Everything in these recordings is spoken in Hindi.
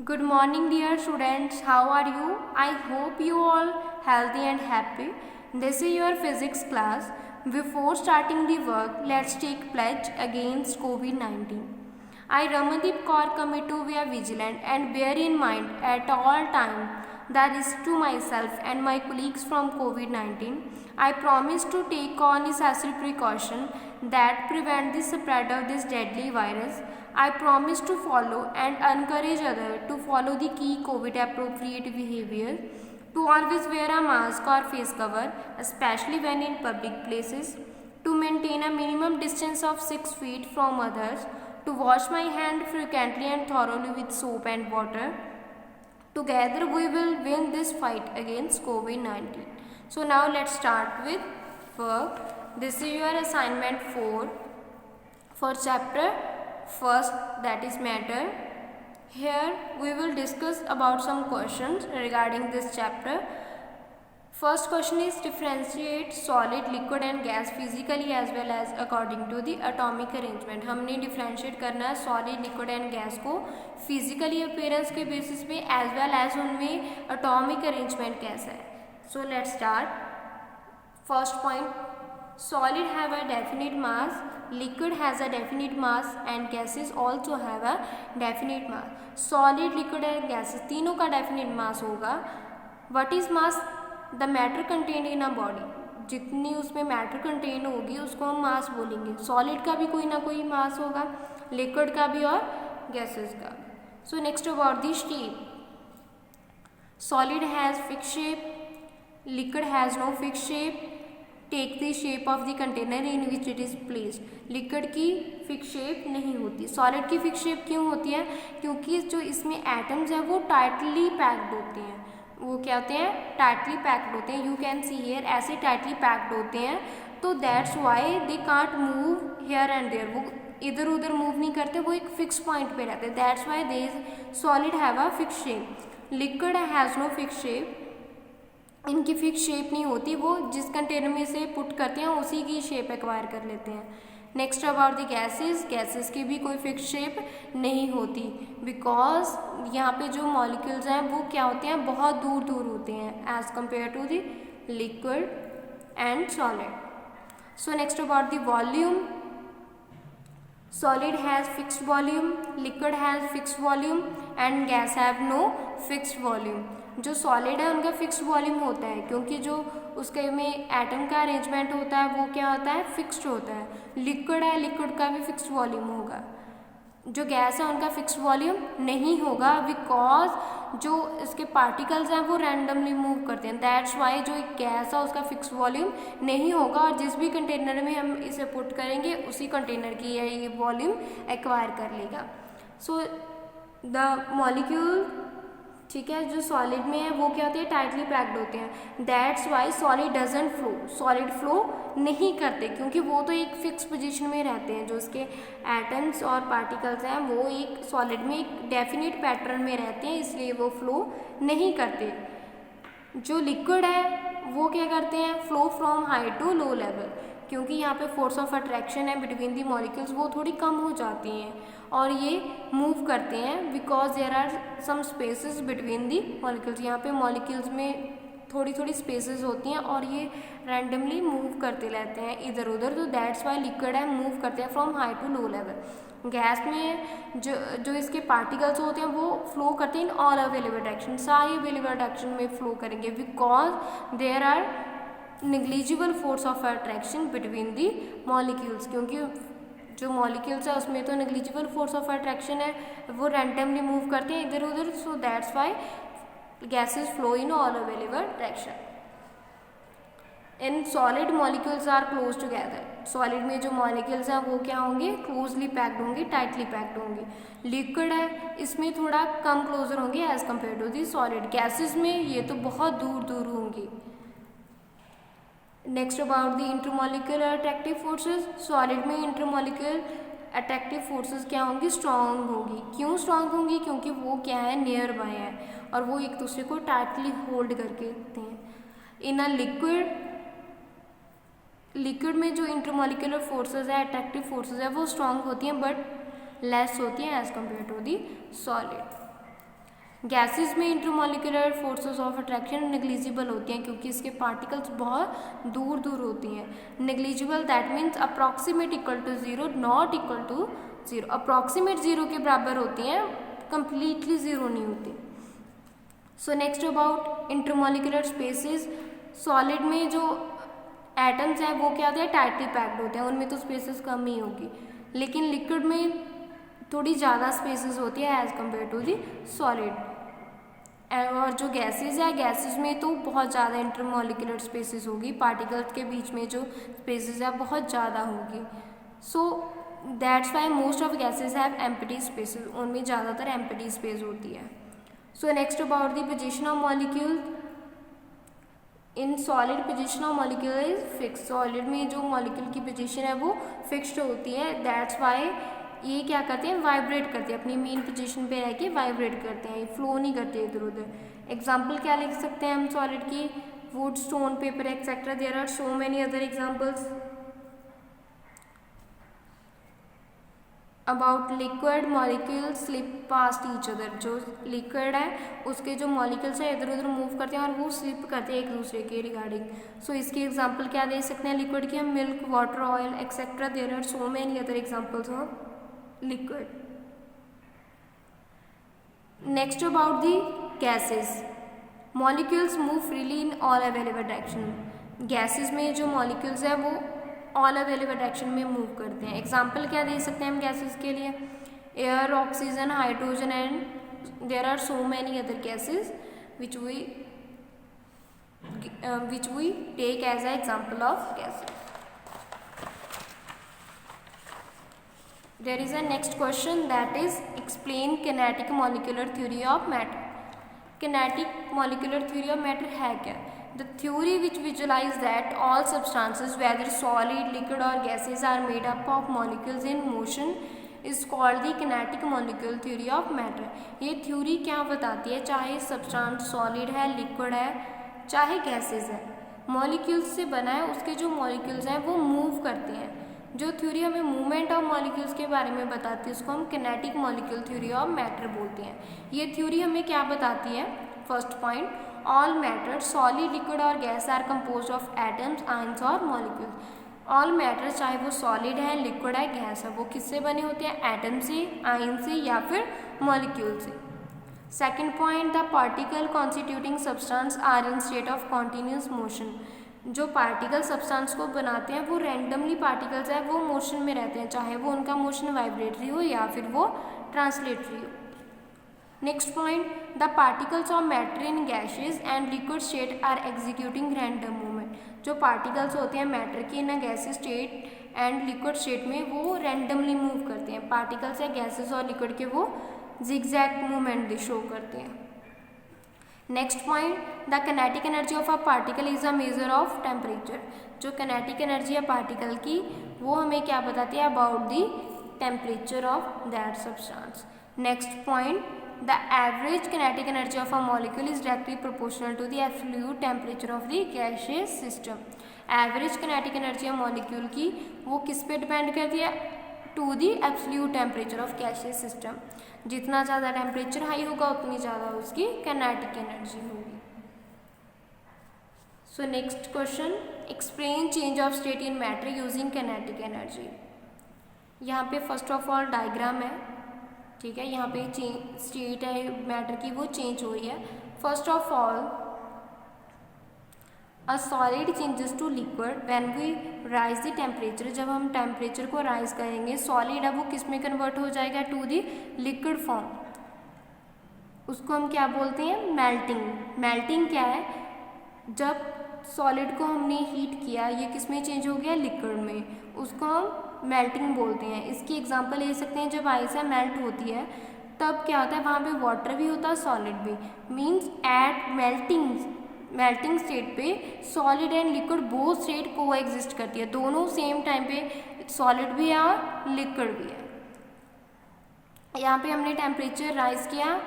Good morning, dear students. How are you? I hope you all healthy and happy. This is your physics class. Before starting the work, let's take pledge against COVID-19. I, Ramandeep Kaur, commit to be vigilant and bear in mind at all time the risk to myself and my colleagues from COVID-19. I promise to take all necessary precaution that prevent the spread of this deadly virus. I promise to follow and encourage others to follow the key COVID appropriate behavior, to always wear a mask or face cover, especially when in public places, to maintain a minimum distance of 6 feet from others, to wash my hand frequently and thoroughly with soap and water. Together we will win this fight against COVID-19. So now let's start with work. This is your assignment 4 for chapter first, that is matter. Here we will discuss about some questions regarding this chapter. First question is differentiate solid, liquid and gas physically as well as according to the atomic arrangement. हमने differentiate करना है solid, liquid and gas को physically appearance के basis पे as well as उनमें atomic arrangement कैसा है. So let's start. First point, solid have a definite mass, liquid has a definite mass and gases also have a definite mass. Solid, liquid and gases तीनों का definite mass होगा. What is mass? The matter contained in a body. जितनी उसमें matter contain होगी उसको हम mass बोलेंगे. Solid का भी कोई ना कोई mass होगा, liquid का भी और gases का भी. So next about the shape. Solid has fixed shape, liquid has no fixed shape. Take the shape of the container in which it is placed. Liquid की फिक्स शेप नहीं होती. सॉलिड की फिक्स शेप क्यों होती है? क्योंकि जो इसमें एटम्स हैं वो टाइटली पैक्ड होते हैं. वो क्या होते हैं? टाइटली पैक्ड होते हैं. यू कैन सी हियर ऐसे टाइटली पैक्ड होते हैं. तो that's why they can't move here and there. वो इधर उधर मूव नहीं करते, वो एक फिक्स पॉइंट पे रहते हैं. That's why they solid have a fix shape. Liquid has no fix shape. इनकी फिक्स शेप नहीं होती, वो जिस कंटेनर में से पुट करते हैं उसी की शेप एक्वायर कर लेते हैं. Next about the gases. Gases की भी कोई फिक्स शेप नहीं होती बिकॉज यहाँ पे जो मॉलिक्यूल्स हैं वो क्या होते हैं? बहुत दूर दूर होते हैं as compare to the liquid and solid. So next about the volume. Solid has fixed volume, liquid has fixed volume and gas have no fixed volume. जो सॉलिड है उनका फिक्स्ड वॉल्यूम होता है क्योंकि जो उसके में एटम का अरेंजमेंट होता है वो क्या होता है? फिक्स्ड होता है. लिक्विड है, लिक्विड का भी फिक्स्ड वॉल्यूम होगा. जो गैस है उनका फिक्स्ड वॉल्यूम नहीं होगा बिकॉज जो इसके पार्टिकल्स हैं वो रैंडमली मूव करते हैं. दैट्स वाई जो एक गैस है उसका फिक्स्ड वॉल्यूम नहीं होगा और जिस भी कंटेनर में हम इसे पुट करेंगे उसी कंटेनर की ये वॉल्यूम एक्वायर कर लेगा. सो द मॉलिक्यूल, ठीक है, जो सॉलिड में है वो क्या होते हैं? टाइटली पैक्ड होते हैं. That's Y solid doesn't flow. Solid flow नहीं करते क्योंकि वो तो एक फिक्स पोजीशन में रहते हैं. जो उसके एटम्स और पार्टिकल्स हैं वो एक सॉलिड में एक डेफिनेट पैटर्न में रहते हैं, इसलिए वो फ्लो नहीं करते. जो लिक्विड है वो क्या करते हैं? Flow from high to low level. क्योंकि यहाँ पे फोर्स ऑफ अट्रैक्शन है बिटवीन दी मॉलिक्यूल्स वो थोड़ी कम हो जाती हैं और ये मूव करते हैं because there are some spaces between the molecules. यहाँ पे मॉलिक्यूल्स में थोड़ी थोड़ी स्पेसेस होती हैं और ये रैंडमली मूव करते रहते हैं इधर उधर. तो दैट्स वाई लिक्विड है मूव करते हैं from high to low level. Gas में जो इसके पार्टिकल्स होते हैं वो फ्लो करते हैं इन ऑल अवेलेबल डायरेक्शन. सारी अवेलेबल डायरेक्शन में फ्लो करेंगे because there are negligible force of attraction between the molecules. क्योंकि जो मॉलिक्यूल्स है उसमें तो नेग्लिजिबल फोर्स ऑफ अट्रैक्शन है, वो रैंडमली मूव करते हैं इधर उधर. So that's why gases flow in all available direction. In solid molecules are close together. Solid में जो मॉलिक्यूल्स हैं वो क्या होंगे? क्लोजली पैक्ड होंगे, टाइटली पैक्ड होंगे. लिक्विड है इसमें थोड़ा कम क्लोजर होंगे as compare to the solid. Gases में ये तो बहुत दूर दूर होंगी. Next about the intermolecular attractive forces. Solid में इंटरमॉलिक्यूलर अट्रैक्टिव फोर्सेस क्या होंगी? स्ट्रॉन्ग होंगी. क्यों स्ट्रॉन्ग होंगी? क्योंकि वो क्या है? नियर बाय है और वो एक दूसरे को टाइटली होल्ड करके रखते हैं. इन अ लिक्विड में जो इंटरमॉलिक्यूलर फोर्सेस है, अट्रैक्टिव फोर्सेस है, वो स्ट्रॉन्ग होती हैं बट लेस होती हैं as compare to the solid. Gases में intermolecular forces of attraction negligible होती हैं क्योंकि इसके पार्टिकल्स बहुत दूर दूर होती हैं. Negligible that means approximate equal to zero, not equal to zero. Approximate zero के बराबर होती हैं, कंप्लीटली जीरो नहीं होती. So next about intermolecular spaces. Solid में जो एटम्स हैं वो क्या होते हैं, टाइटली पैक्ड होते हैं, उनमें तो स्पेसेस कम ही होगी. लेकिन लिक्विड में थोड़ी ज़्यादा स्पेसेस होती है as compare to the solid. और जो गैसेस है, गैसेस में तो बहुत ज़्यादा इंटरमॉलिक्यूलर स्पेसेस होगी, पार्टिकल्स के बीच में जो स्पेसेस है बहुत ज़्यादा होगी. सो that's why most of gases have empty spaces, उनमें ज़्यादातर एम्प्टी स्पेस होती है. So next about the position of molecule. In solid position of molecule is fix. Solid में जो मॉलिक्यूल की पोजीशन है वो फिक्स्ड होती है. दैट्स वाई ये क्या करते हैं, वाइब्रेट करते हैं, अपनी मेन पोजीशन पे रह के वाइब्रेट करते हैं, फ्लो नहीं करते इधर उधर. एग्जाम्पल क्या लिख सकते हैं हम सॉलिड की, wood, stone, paper etcetera. There are so many other examples. About liquid, molecule slip past each other. जो लिक्विड है उसके जो मॉलिक्यूल्स है इधर उधर मूव करते हैं और वो स्लिप करते हैं एक दूसरे के रिगार्डिंग. सो इसकी एग्जांपल क्या दे सकते हैं लिक्विड की हम, milk, water, oil etcetera. There are so many other examples of liquid. Next about the gases. Molecules move freely in all available direction. Gases में जो मॉलिक्यूल्स है वो ऑल अवेलेबल डायरेक्शन में मूव करते हैं. एग्जाम्पल क्या दे सकते हैं हम गैसेस के लिए, air, oxygen, hydrogen and there are so many other gases which we take as a example of gases. There is a next question, that is explain kinetic molecular theory of matter. Kinetic molecular theory of matter है क्या? The theory which visualize that all substances whether solid, liquid or gases are made up of molecules in motion is called the kinetic molecular theory of matter. ये थ्योरी क्या बताती है, चाहे सब्सटेंस सॉलिड है, लिक्विड है, चाहे गैसेस है, मॉलिक्यूल्स से बना है, उसके जो मॉलिक्यूल्स हैं वो मूव करते हैं. जो थ्योरी हमें मूवमेंट ऑफ मॉलिक्यूल्स के बारे में बताती है उसको हम kinetic molecule theory of matter बोलते हैं. ये थ्योरी हमें क्या बताती है, first point, all matter solid, liquid और gas are composed of atoms, ions और मॉलिक्यूल्स. ऑल मैटर चाहे वो सॉलिड है, लिक्विड है, गैस है, वो किससे बने होते हैं, एटम से, आयन से या फिर मॉलिक्यूल से. Second point, the particle constituting substance are in state of continuous motion. जो पार्टिकल सब्सटेंस को बनाते हैं वो रैंडमली पार्टिकल्स है, वो मोशन में रहते हैं, चाहे वो उनका मोशन वाइब्रेटरी हो या फिर वो ट्रांसलेटरी हो. Next point, the particles of matter in gases and liquid state are executing random movement. जो पार्टिकल्स होते हैं मैटर के इन gases state and liquid state में वो रैंडमली मूव करते हैं. पार्टिकल्स या गैसेस और लिक्विड के वो जिगजैग मूवमेंट शो करते हैं. Next point, the kinetic energy of a particle is a measure of temperature. जो किनेटिक एनर्जी है पार्टिकल की वो हमें क्या बताती है, about the temperature of that substance. Next point, the average kinetic energy of a molecule is directly proportional to the absolute temperature of the gaseous system. Average kinetic energy है मॉलिक्यूल की वो किस पे डिपेंड करती है, to the absolute temperature of gaseous system. जितना ज़्यादा टेम्परेचर हाई होगा उतनी ज़्यादा उसकी किनेटिक एनर्जी होगी. So next question, explain change of state in matter using kinetic energy. यहाँ पे फर्स्ट ऑफ ऑल डायग्राम है, ठीक है, यहाँ पे स्टेट है मैटर की वो चेंज हो रही है. First of all, a solid changes to liquid when we rise the temperature. जब हम टेम्परेचर को राइज करेंगे सॉलिड है वो किस में कन्वर्ट हो जाएगा, टू द लिक्विड फॉर्म. उसको हम क्या बोलते हैं, मेल्टिंग. मेल्टिंग क्या है, जब सॉलिड को हमने हीट किया ये किस में चेंज हो गया, लिक्विड में, उसको हम मेल्टिंग बोलते हैं. इसकी एग्जांपल ले सकते हैं, जब आइस मेल्ट होती है तब क्या होता है, वहाँ पे वाटर भी होता है, सॉलिड भी. मीन्स एट मेल्टिंग स्टेट पे solid and liquid both state को एग्जिस्ट करती है, दोनों सेम टाइम पे सॉलिड भी है और लिक्विड भी है. यहाँ पे हमने टेम्परेचर राइज किया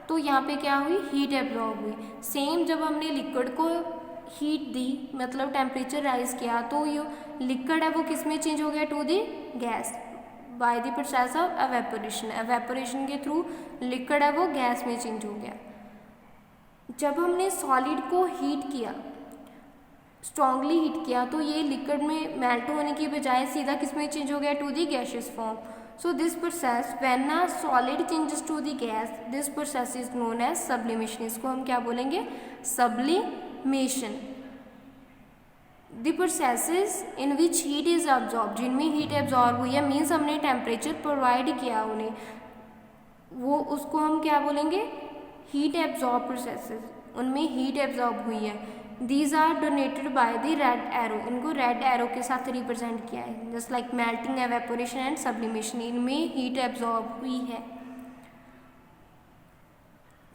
तो यहाँ पे क्या हुई, हीट एब्जॉर्ब हुई. सेम जब हमने लिक्विड को हीट दी मतलब टेम्परेचर राइज किया तो ये लिक्विड है वो किस में चेंज हो गया, to the gas. By the process of evaporation. Evaporation के थ्रू लिक्विड है वो गैस में चेंज हो गया। जब हमने सॉलिड को हीट किया, स्ट्रांगली हीट किया, तो ये लिक्विड में मेल्ट होने की बजाय सीधा किस में चेंज हो गया, to the gaseous form. So this process when a solid changes to the gas, this process is known as sublimation. इसको हम क्या बोलेंगे, sublimation. The processes in which heat is absorb, जिनमें हीट एब्जॉर्ब हुई है, मीन्स हमने टेम्परेचर प्रोवाइड किया उन्हें, वो उसको हम क्या बोलेंगे, हीट एब्जॉर्ब प्रोसेसेस, उनमें हीट एब्जॉर्ब हुई है। These are donated by the red arrow, इनको रेड एरो के साथ रिप्रेजेंट किया है, just like melting, evaporation and sublimation, इनमें हीट एब्जॉर्ब हुई है।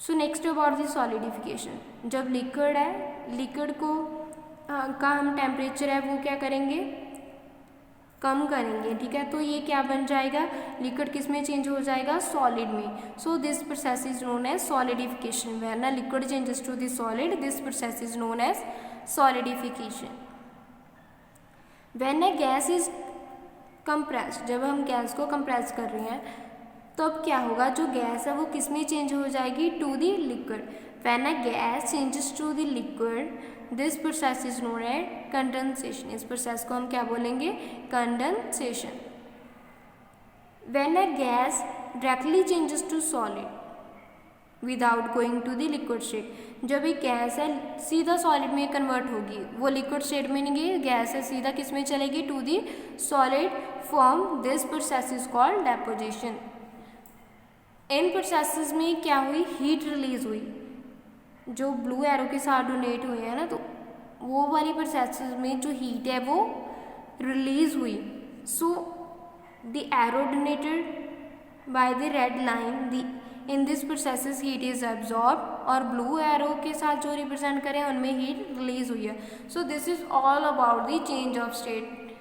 So next about the solidification. जब लिक्विड है, लिक्विड को का हम टेम्परेचर है वो क्या करेंगे, कम करेंगे, ठीक है, तो ये क्या बन जाएगा, लिक्विड किस में चेंज हो जाएगा, सॉलिड में। So this process is known as solidification. When a liquid changes to the solid, this process is known as solidification. When a gas is compressed, जब हम गैस को कंप्रेस कर रहे हैं तब क्या होगा, जो गैस है वो किस में चेंज हो जाएगी, to the liquid. When a gas changes to the liquid, this process is known as condensation. इस प्रोसेस को हम क्या बोलेंगे, condensation. When a gas directly changes to solid without going to the liquid state, जब एक गैस है सीधा सॉलिड में कन्वर्ट होगी, वो लिक्विड स्टेट में नहीं, गैस है सीधा किस में चलेगी, to the solid form, this process is called deposition. इन प्रोसेसेस में क्या हुई, हीट रिलीज हुई, जो ब्लू एरो के साथ डोनेट हुए हैं ना, तो वो वाली प्रोसेसेस में जो हीट है वो रिलीज हुई। So the arrow donated by the red line, in this processes heat is absorb, और ब्लू एरो के साथ जो रिप्रेजेंट करें उनमें हीट रिलीज हुई है। So this is all about the change of state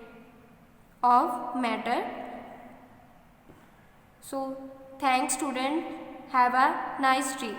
of matter. So thanks student, have a nice day.